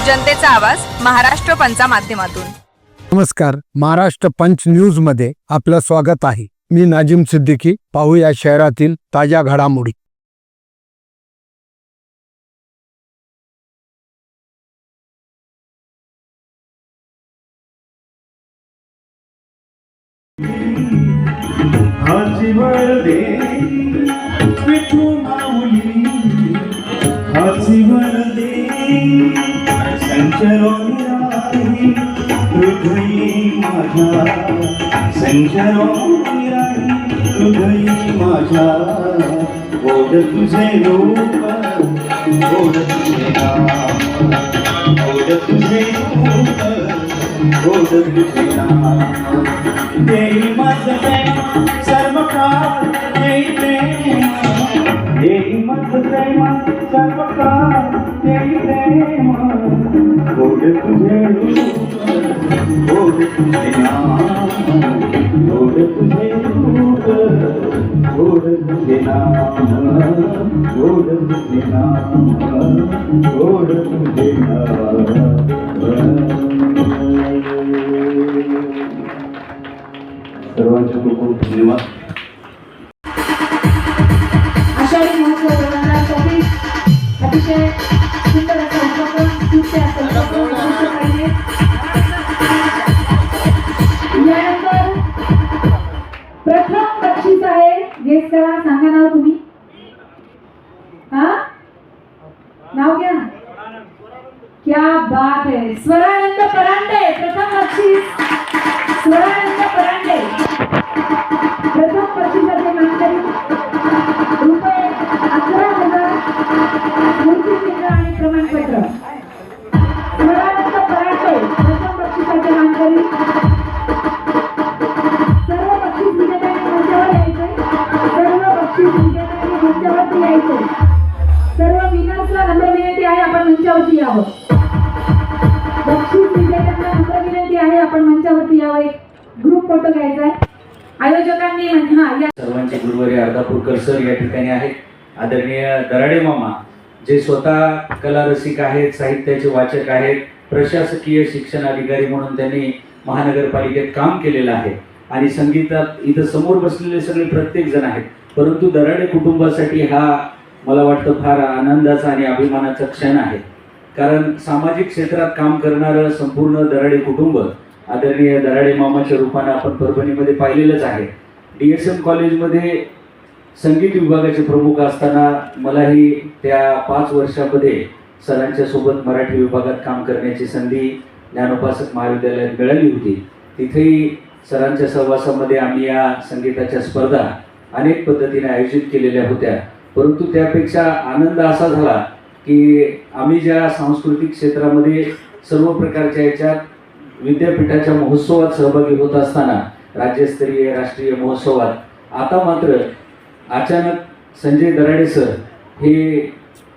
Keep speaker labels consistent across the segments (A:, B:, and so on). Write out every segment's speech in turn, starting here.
A: जनतेचा आवाज महाराष्ट्र पंचा माध्यमातून।
B: नमस्कार, महाराष्ट्र पंच न्यूज मध्ये आपलं स्वागत आहे। मी नाजिम सिद्दीकी। पाहूया शहरातील ताज्या घडामोडी।
C: हाची वरदे विठू माऊली, हाची वरदे संचरोनी हृदयी माझ्या, संचरोनी हृदयी माझ्या। गोड तुझे रूप, गोड तुझे नाम, गोड तुझे रूप, गोड तुझे नाम। देई माझं प्रेम सर्व काळ, देई प्रेम, देई माझं प्रेम सर्व काळ, देई प्रेम। गोड तुझे रूप, गोड तुझे नाम, गोड तुझे रूप, गोड तुझे नाम, गोड तुझे नाम, गोड तुझे नाम। सर्वांचे खूप खूप धन्यवाद।
D: आषाढी महोत्सव 2024 अतिशय सुंदर असा उपक्रम, स्तुत्य असा उपक्रम पाहिजे। यानंतर प्रथम बक्षीस आहे, गेस करा, सांगा नाव तुम्ही। नाव घ्या। क्या बात है, स्वरानंद परांडे प्रथम बक्षीस, स्वरानंद परांडे। प्रथम बक्षिसाचे मानकरी रुपये 11,000, मूर्तिचिन्ह आणि प्रमाणपत्र। स्वरानंद परांडे प्रथम बक्षिसाचे मानकरी। सर्व बक्षीस विजेत्यांनी मंचावर यायचे, सर्व बक्षीस विजेत्यांनी मंचावरती यायचे। सर्व विनर्सला नम्र विनंती आहे, आपण मंचावरती यावं। बक्षीस विजेत्यांना नम्र विनंती आहे, आपण मंचावरती यावं। एक ग्रुप फोटो घ्यायचा आहे। आयोजकांनी
C: सर्वांचे गुरुवारी अर्धापूरकर सर या ठिकाणी आहेत। आदरणीय दराडे मामा, जे स्वतः कला रसिक आहेत, साहित्याचे वाचक आहेत, प्रशासकीय शिक्षण अधिकारी म्हणून त्यांनी महानगरपालिकेत काम केलेलं आहे आणि संगीतात इथं समोर बसलेले सगळे प्रत्येक जण आहेत। परंतु दराडे कुटुंबासाठी हा मला वाटतं फार आनंदाचा आणि अभिमानाचा क्षण आहे, कारण सामाजिक क्षेत्रात काम करणारं संपूर्ण दराडे कुटुंब आदरणीय दराडे मामाच्या रूपाने आपण परभणीमध्ये पाहिलेलंच आहे। DSM कॉलेजमध्ये संगीत विभागाचे प्रमुख असताना मलाही त्या 5 वर्षामध्ये सरांच्या सोबत मराठी विभागात काम करण्याची संधी ज्ञानोपासक महाविद्यालयात मिळाली होती। तिथेही सरांच्या सहवासामध्ये आम्ही या संगीताच्या स्पर्धा अनेक पद्धतीने आयोजित केलेल्या होत्या। परंतु त्यापेक्षा आनंद असा झाला की आम्ही ज्या सांस्कृतिक क्षेत्रामध्ये सर्व प्रकारच्या याच्यात विद्यापीठाच्या महोत्सवात सहभागी होत असताना, राज्यस्तरीय राष्ट्रीय महोत्सवात, आता मात्र अचानक संजय दराडे सर हे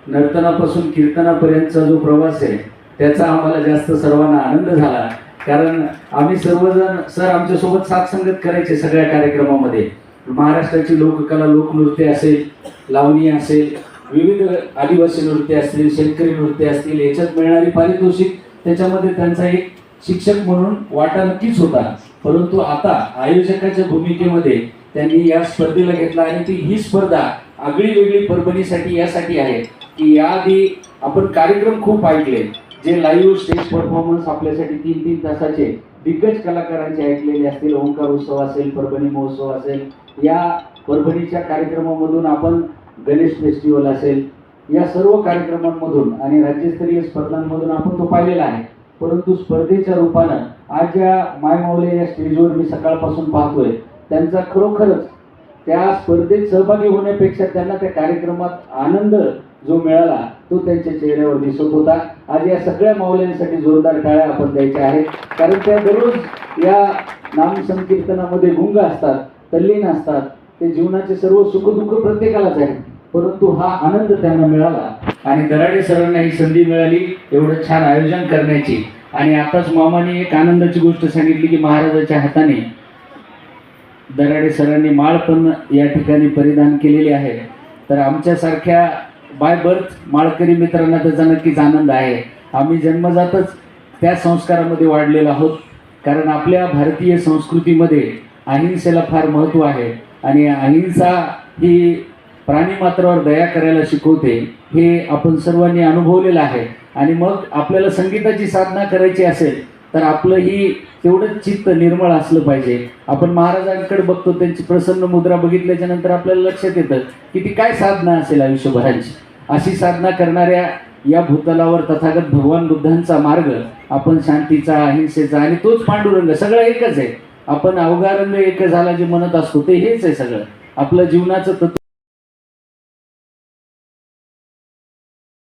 C: नर्तनापासून कीर्तनापर्यंतचा जो प्रवास आहे त्याचा आम्हाला जास्त सर्वांना आनंद झाला, कारण आम्ही सर्वजण सर आमच्यासोबत साथसंगत करायचे सगळ्या कार्यक्रमामध्ये। महाराष्ट्राची लोककला, लोकनृत्य असेल, लावणी असेल, विविध आदिवासी नृत्य असतील, शेतकरी नृत्य असतील, याच्यात मिळणारी पारितोषिक त्याच्यामध्ये त्यांचा एक शिक्षक म्हणून वाटा नक्कीच होता। परंतु आता आयोजकाच्या भूमिकेमध्ये त्यांनी या स्पर्धेला घेतला आणि ही स्पर्धा आगळी वेगळी परभणीसाठी यासाठी आहे की याआधी आपण कार्यक्रम खूप ऐकले, जे लाईव्ह स्टेज परफॉर्मन्स आपल्यासाठी 3-3 तासाचे दिग्गज कलाकारांचे ऐकलेले असतील, ओंकार उत्सव असेल, परभणी महोत्सव असेल, या परभणीच्या कार्यक्रमामधून आपण गणेश फेस्टिवल असेल, या सर्व कार्यक्रमांमधून आणि राज्यस्तरीय स्पर्धांमधून आपण तो पाहिलेला आहे। परंतु स्पर्धेच्या रूपानं आज ज्या मायमाऊले या स्टेजवर मी सकाळपासून पाहतोय, त्यांचा खरोखरच त्या स्पर्धेत सहभागी होण्यापेक्षा त्यांना त्या कार्यक्रमात आनंद जो मिळाला तो त्यांच्या चेहऱ्यावर दिसत होता। आज या सगळ्या माऊल्यांसाठी जोरदार टाळ्या आपण द्यायच्या आहेत, कारण त्या दररोज या नामसंकीर्तनामध्ये गुंग असतात, तल्लीन असतात। ते जीवनाचे सर्व सुखदुःख प्रत्येकालाच आहेत, परंतु हा आनंद त्यांना मिळाला आणि दराडे सरांना ही संधी मिळाली एवढं छान आयोजन करण्याची। आणि आताच मामाने एक आनंदाची गोष्ट सांगितली की महाराजाच्या हाताने दराडे सरांनी माळ पण या ठिकाणी परिधान केलेली आहे। तर आमच्यासारख्या बाय बर्थ माळकरी मित्रांना त्याचा नक्कीच आनंद आहे आम्ही जन्मजातच त्या संस्कारामध्ये वाढलेलो आहोत. कारण आपल्या भारतीय संस्कृतीमध्ये अहिंसेला फार महत्त्व आहे आणि अहिंसा ही प्राणीमात्रावर दया करायला शिकवते, हे आपण सर्वांनी अनुभवलेलं आहे. आणि मग आपल्याला संगीताची साधना करायची असेल तर आपलंही तेवढंच चित्त निर्मळ असलं पाहिजे. आपण महाराजांकडे बघतो, त्यांची प्रसन्न मुद्रा बघितल्याच्या नंतर आपल्याला लक्षात येतं की ती काय साधना असेल आयुष्यभराची. अशी साधना करणाऱ्या या भूतलावर तथागत भगवान बुद्धांचा मार्ग आपण शांतीचा, अहिंसेचा आणि तोच पांडुरंग सगळं एकच आहे. आपण अवघा रंग एक झाला जे म्हणत असतो ते हेच आहे सगळं. आपलं जीवनाचं तत्व